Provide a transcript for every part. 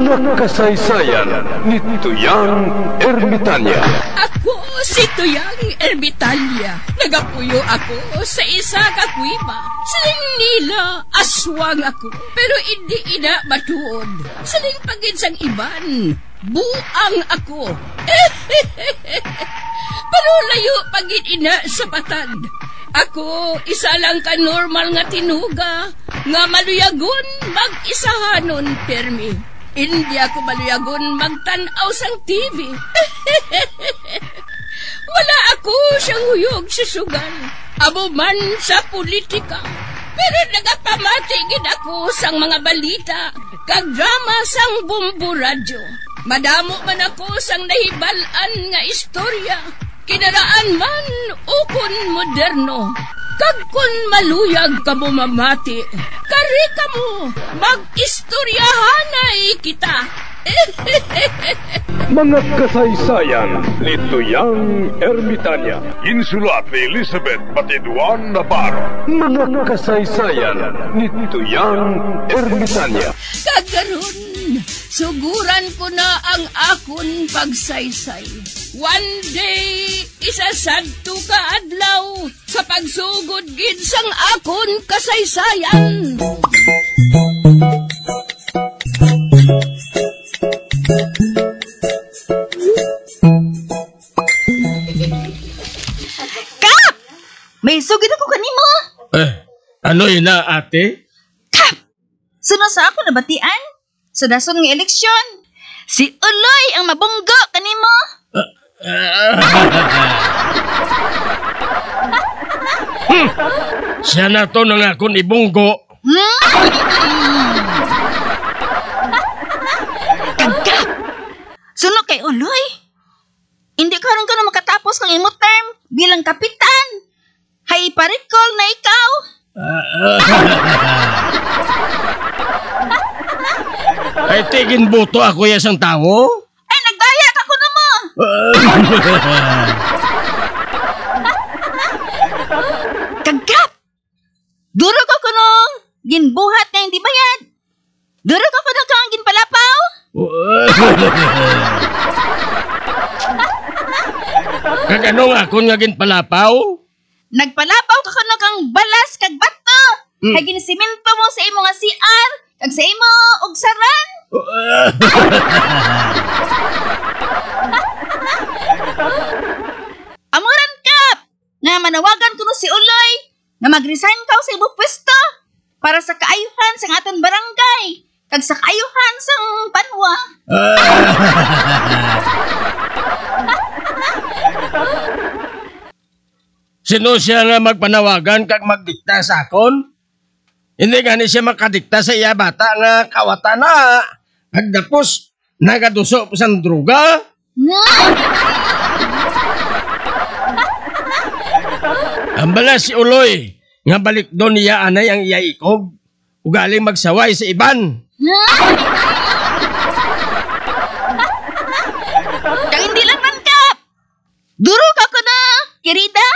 Mga kasaysayan ni Tuyang Ermitanya. Ako si Tuyang Ermitanya. Nagapuyo ako sa isa ka kuiba. Siling nila, aswang ako. Pero hindi ina matuod. Siling pagin sang iban. Buang ako. Pero layo pagin ina sa batad. Ako, isa lang ka normal nga tinuga, nga maluyagon mag-isahanon, permi. Hindi ako maluyagon magtanaw sang TV. Wala ako siyang huyog sa sugal, abo man sa politika. Pero nagapamatigid ako sang mga balita, kag drama sang Bumbu Radyo. Madamo man ako sang nahibalan nga istorya. Kinaraan man ukon moderno. Kag kun maluyag ka mo mamati, kari ka mo, mag-istoryahanay kita. Mga kasaysayan ni Tuyang Ermitanya. Insulat ni Elizabeth Batiduan Navarro. Mga kasaysayan ni Tuyang Ermitanya. Kagaron, suguran ko na ang akon pagsaysay. One day, isasadto ka adlaw sa pagsugod gid sang akon kasaysayan. Kap! May sugid ako kanimo. Ano yun na, ate? Kap! Suno sa ako nabatian? Sa dason nga eleksyon. Si Uloy ang mabunggo kanimo. Siya na to nang akong ibunggo. Kagkap! Suno kay Uloy. Hindi karon ka na makatapos kang imo term bilang kapitan. Hay pa-recall na ikaw. Ay, tigin boto ako yasang tao? Ay, nagdaya ka ko na mo. Kagkap! Duro ka ko nung ginbuhat na hindi bayad. Duro ka ko na kang ginpalapaw. Kagano nga akong nga ginpalapaw? Nagpalapaw ka ko na kang balas kag bato. Kay ginsimento mo sa imo nga CR. Kag sa imo og saran. Amoran kap! Nga manawagan ko no si Uloy na mag-resign ka sa imong pwesto para sa kaayuhan sa aton barangay kag sa kaayuhan sang banwa. Sino siya nga magpanawagan kag magdikta sa akon? Hindi gani siya makadikta sa iya bata nga kawata na. Pagdapos, nagaduso po sang droga. Ambala si Uloy, nga balik doon niya anay ang iya ikog. Ugaling magsaway sa iban. Kang hindi lang man kap! Duro ka ko na, kirida!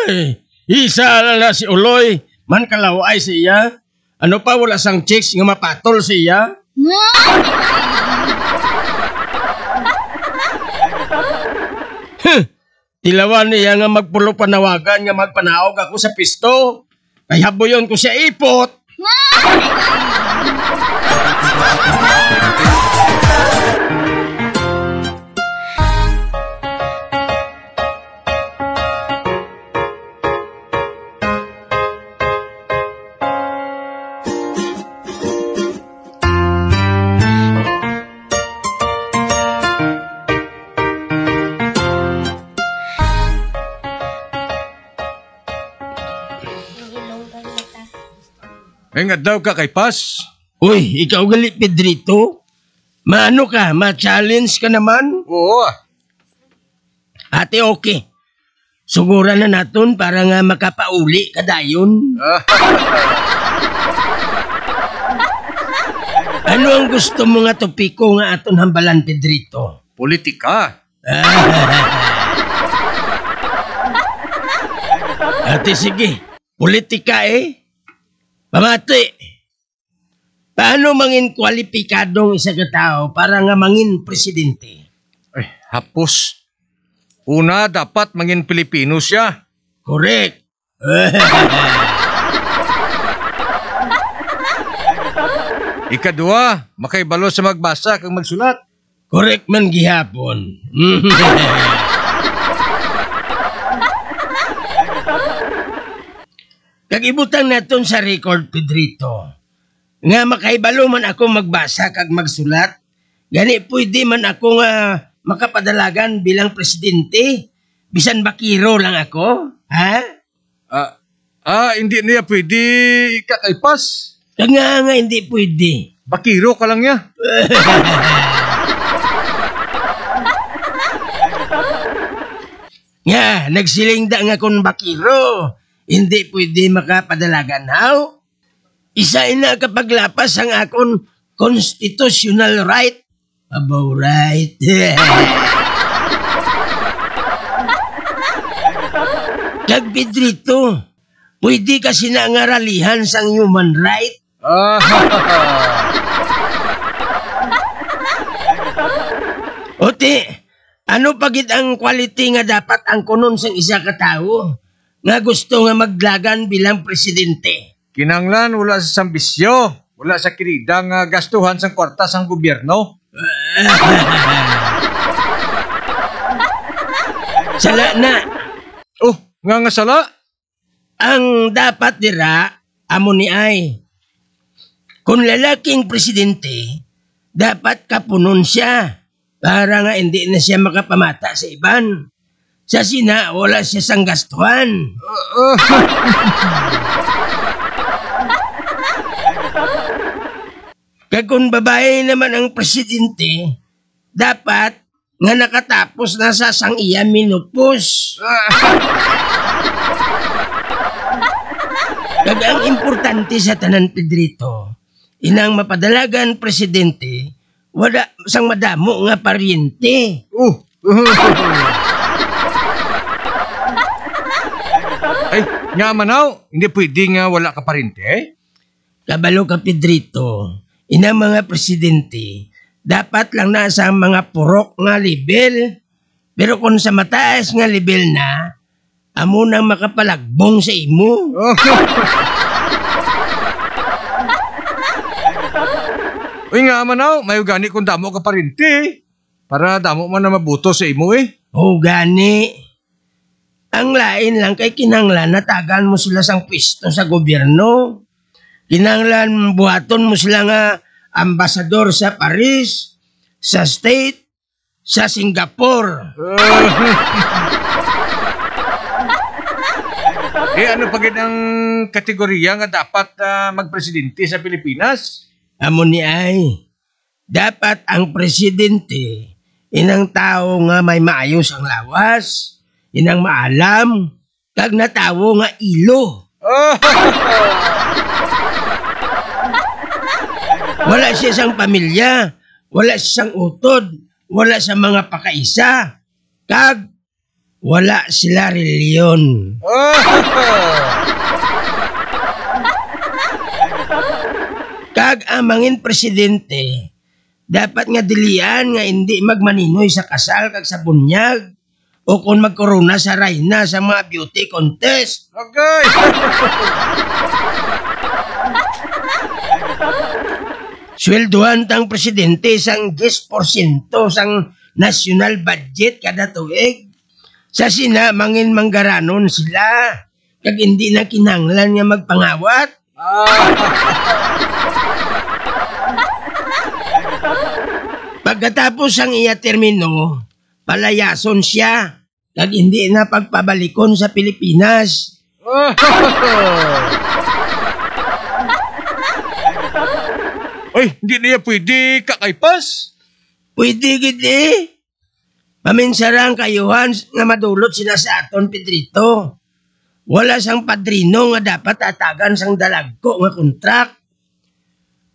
Ay, isa na si Uloy, man kalaway siya. Ano pa, wala sang chicks nga mapatol siya? Tilawan niya nga magpulo panawagan nga magpanaog ako sa pisto. Kaya buyon ko siya ipot. Nga daw ka kay Pas. Uy, ikaw gali Pedrito. Maano ka? Ma-challenge ka naman? Oo. Ate, okay. Suguran na naton para nga makapauli kadayon. Ano ang gusto mo nga topiko nga aton hambalan, Pedrito? Politika. Ate, sige. politika Pamati, paano mangin kwalipikadong isa ka tao para nga mangin presidente? Ay, hapos. Una, dapat mangin Pilipino siya. Correct. Ikadua, makaibalo sa magbasa kang magsulat. Correct man gihapon. Kag-ibutang naton sa record, Pedrito. Nga makaibalo man ako magbasa kag magsulat, gani pwede man ako nga makapadalagan bilang presidente, bisan bakiro lang ako, ha? Hindi niya pwede kakaipas. Kag nga hindi pwede. Bakiro ka lang niya. Nga, nagsiling da nga kung bakiro, hindi pwede makapadalagan, how? Isa na kapag lapas ang akong constitutional right. About right. Kag Pedrito, pwede kasi na nga ralihan sang human right. Ote, ano pagit ang quality nga dapat ang kunon sang isa ka tao nga gusto nga maglagan bilang presidente? Kinanglan, wala sa sambisyo. Wala sa kiridang gastuhan sa kwarta sang gobyerno. Sala na. Oh, nga sala? Ang dapat dira, amo ni ay, kung lalaking presidente, dapat kapunon siya para nga hindi na siya makapamata sa iban. Sa sina, wala siya sang gastuhan. Kag kung babae naman ang presidente, dapat nga nakatapos na sa sang iya minupos. Kag ang importante sa tanan, Pedrito, inang mapadalagan presidente, wala sang madamo nga paryente. Ay, nga manaw, hindi pwede nga wala ka parinte. Kabalo ka, Pedrito, inang mga presidente, dapat lang nasa mga purok nga level. Pero kung sa mataas nga level na, amo nang makapalagbong sa imo. Uy nga manaw, may gani kung damo ka parinte. Para damo man na mabuto sa imo O gani. Ang lain lang kay kinanglan natagan mo sila sang pwesto sa gobyerno. Kinanglan buhaton mo sila nga ambasador sa Paris, sa State, sa Singapore. Ano pagid ang kategorya nga dapat magpresidente sa Pilipinas? Amo ni ay, dapat ang presidente inang tao nga may maayos ang lawas, inang maalam, kag natawo nga ilo. Wala siya sang pamilya, wala siya sang utod, wala sa mga pakaisa, kag wala sila reliyon. Kag ang mangin presidente, dapat nga dilian nga hindi magmaninoy sa kasal kag sa bunyag o kung magkorona sa rayna sa mga beauty contest. Okay. Swelduhan tang presidente sang 10% sang national budget kada tuig. Sa sina mangin manggaranon sila kag hindi na kinanglan nga magpangawat. Pagkatapos ang iya termino, palayason siya kag hindi na pagpabalikon sa Pilipinas. Uy, hindi niya pwede kakaipas. Pwede gidi. Paminsarang kayuhan nga madulot sila sa aton, Pedrito. Wala sang padrino nga dapat atagan sang dalagko nga kontrak.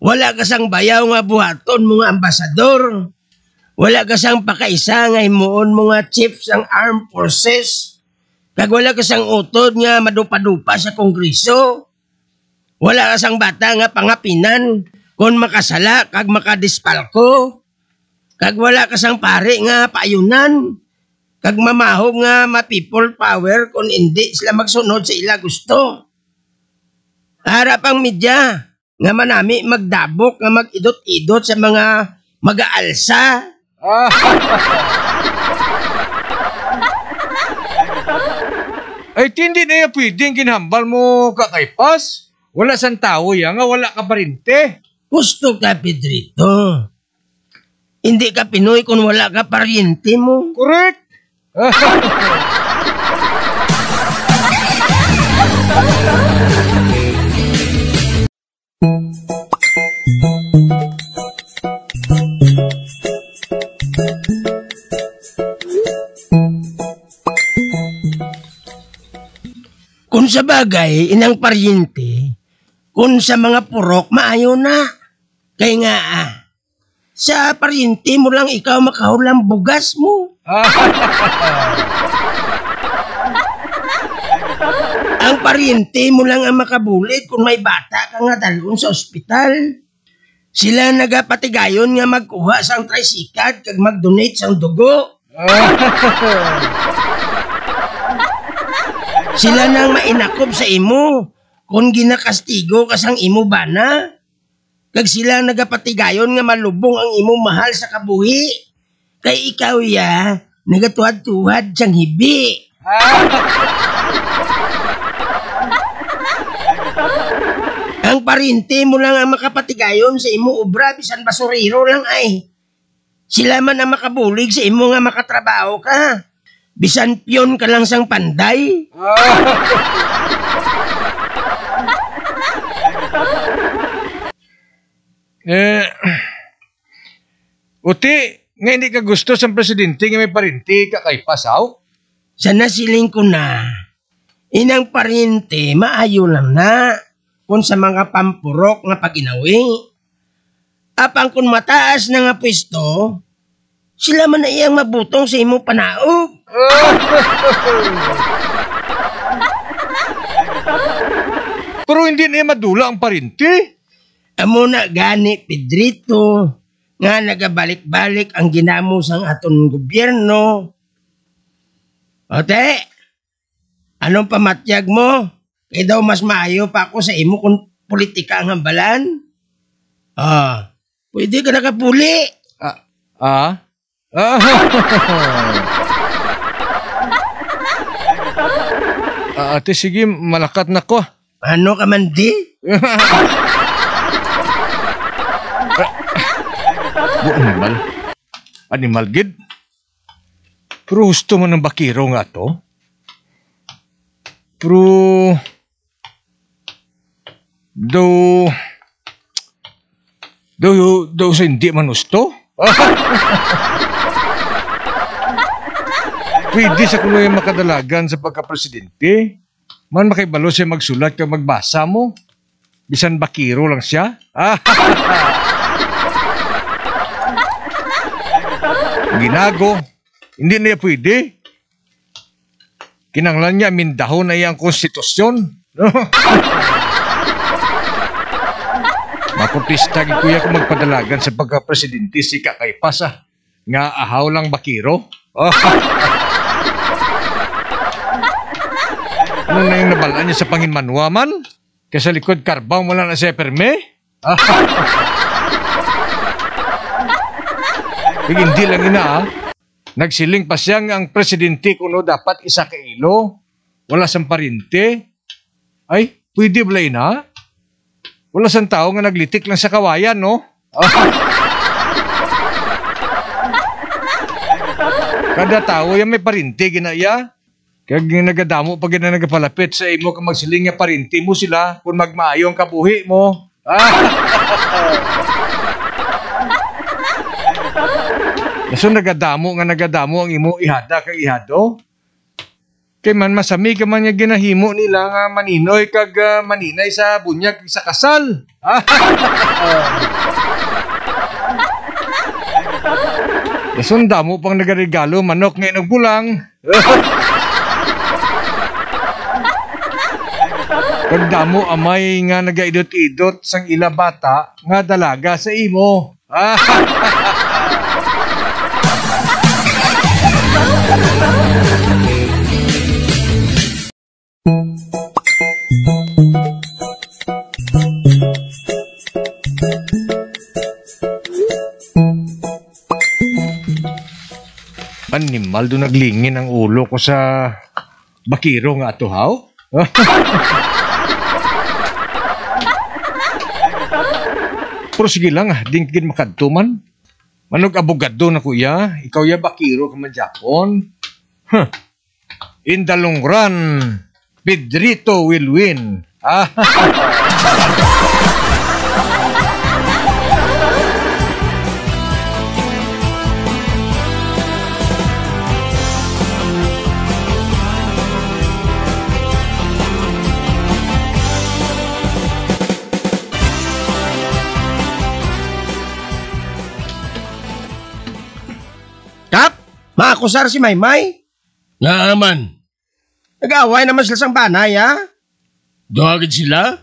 Wala ka sang bayaw nga buhaton mga ambasador. Wala ka sang pakaisa nga himuon mga chief sang armed forces. Kag wala ka sang utod nga madupa-dupa sa kongreso. Wala ka sang bata nga pangapinan kung makasala kag makadispalko. Kag wala ka sang pare nga paayunan. Kag mamahog nga ma-people power kung hindi sila magsunod sa ila gusto. Harap ang media nga manami magdabok nga mag-idot-idot sa mga mag-aalsa. Ay, hindi na yan pwedeng kinhambal mo kakaypas. Wala sang tao yan nga, wala ka parinte. Gusto ka, Pedrito. Hindi ka Pinoy kung wala ka paryente mo. Correct. Kung sa bagay, inang paryente, kung sa mga purok, maayo na. Kaya nga, sa paryente mo lang ikaw makahulang bugas mo. Ang paryente mo lang ang makabulit kung may bata ka nga dalgon sa ospital. Sila nagapatigayon nga magkuha sang tricycad kag mag-donate sang dugo. Sila nang mainakob sa imo kung ginakastigo ka sang imo bana. Kag sila nagapatigayon nga malubong ang imo mahal sa kabuhi. Kay ikaw ya, nagatuhad-tuhad siyang hibi. Ang parinti mo lang ang makapatigayon sa imo obra, bisan basurero lang ay. Sila man ang makabulig sa imo nga makatrabaho ka. Bisan piyon ka lang sang panday. Uti, nga hindi ka gusto sa presidente nga may parinti ka kay pasaw? Sana siling ko na. Inang parinti, maayo lang na. Kung sa mga pampurok nga paginawi. Apang kung mataas na nga pwesto, sila man na iyang mabutong sa imo panaog. Pero hindi na madula ang parinti. Amo na gani, Pedrito, nga nagabalik-balik ang ginamo sang aton gobyerno. Ote, anong pamatyag mo? Kaya daw mas maayo pa ako sa imo kung politika ang hambalan? Pwede ka nakapuli. Ate, sige, malakat na ko. Ano ka man di? Animal. Animal gid. Pero gusto mo ng bakiro nga to? Pero daw sa hindi man gusto? Pwede sa kuno yung makadalagan sa pagka-presidente. Man makibalo siya magsulat kag magbasa mo. Bisan bakiro lang siya. Ginago. Hindi na pwede. Kinanglan niya mindahon na iyang konstitusyon. Maprotesta gid kuya kung magpadalagan sa pagka-presidente si Kakaypas nga ahaw lang bakiro. Ano na yung nabalaan niya sa Panginmanwa man? Kaya sa likod karbaw mo lang na siya perme? Hindi lang ina Nagsiling pa siya nga ang presidente kuno dapat isa ka ilo. Wala sang parinte. Ay, pwede ba ina? Wala sang tao nga naglitik lang sa kawayan, no? Kada tao yan may parinte ginaya. Kaya nagadamo pag na nagapalapit sa imo kang magsiling nga parinte mo sila kung magmaayo ang kabuhi mo. So nagadamo ang imo ihada kag ihado. Kay man masami ka man yung ginahimo nila nga maninoy kag maninay sa bunyag sa kasal. Nasunda mo pang nagaregalo manok ngayon og bulang. Kagdamo amay nga nagaidot-idot sang ila bata nga dalaga sa imo. Animal do naglingin ang ulo ko sa bakiro nga ato haw. Pero sige lang, dingkin makadtuman. Manog abogado na kuya, ikaw ya bakiro ka man Japon. In the long run, Pedrito will win. Kap, maakusar si Maymay. Nga man. Nag-away naman sila sang banay, ha? Dawagin sila?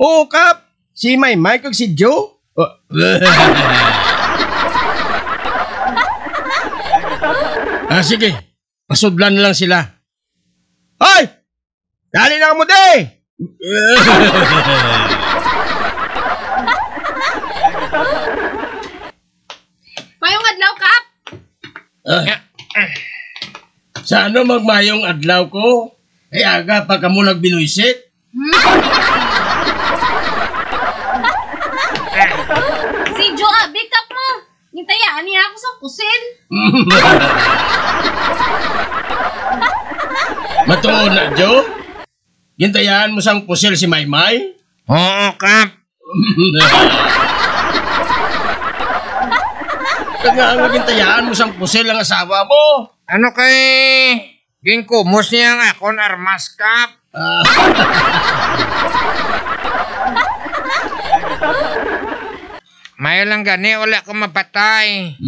Oo, Kap. Si Maymay kag si Joe. Sige. Pasudlan na lang sila. Hoy! Dali na mo, de! Mayong adlaw, Kap. Sa ano magmayong adlaw ko? Ay aga pa kamo nagbinuisit? Si Jo, big Kap mo. Nintayaan niya ako sa pusin. Matuon na, Jo? Gintayaan mo sang pusil si Maymay? Oo, Kap. Nga ang gintayaan mo sang pusil ang asawa mo? Ano kay ginkumos niya ang akon armas, Kap? Mayo lang gani, wala ko mapatay.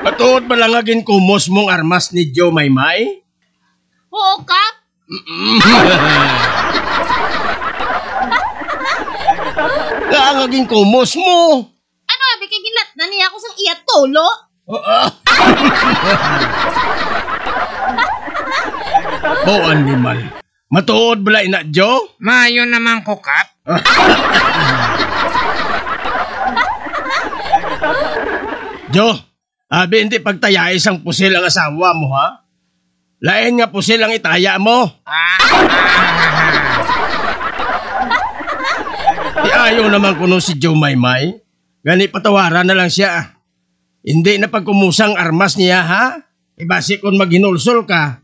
Patuod ba lang agin kumos mong armas ni Joe Maymay? Oo, Kap. Nga agin kumos mo? Ano, bikigilat na niya ako sa iyat tolo? Animal. Matuod bala ina, Joe? Mayo naman ko, Kap. Joe, abi hindi pagtaya isang pusil ang asawa mo, ha? Lain nga pusil ang itaya mo. Di ayaw naman kuno si Joe Maymay. Gani patawaran na lang siya. Hindi na pagkumusang armas niya, ha? Ibasi kung maghinulsol ka.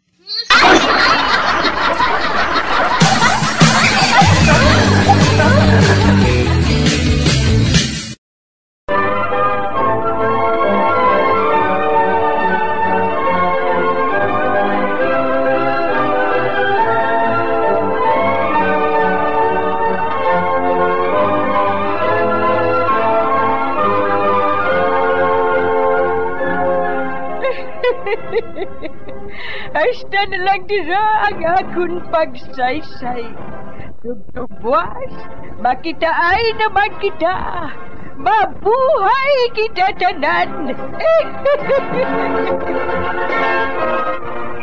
Hasta na lang dira ang akong pagsaysay. Tugtugwas, makitaay naman kita. Mabuhay kita tanan.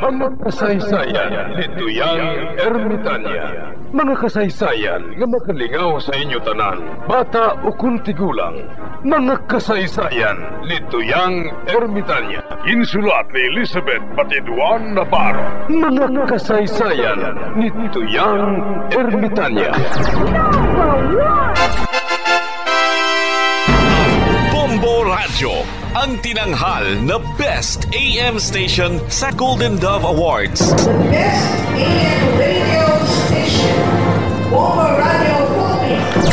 Mga kasaysayan ni Tuyang Ermitanya. Mga kasaysayan nga makalingaw sa inyo tanan, bata o kuntigulang. Mga kasaysayan ni Tuyang Ermitanya. Insulat ni Elizabeth Batiduan Navarro. Mga kasaysayan ni Tuyang Ermitanya. Bombo Radio, ang tinanghal na Best AM Station sa Golden Dove Awards. Best AM radio station, Bombo Radio Philippines.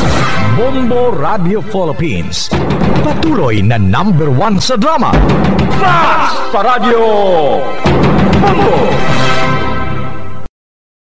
Bombo Radio Philippines. Patuloy na #1 sa drama. Fast Radio! Bombo!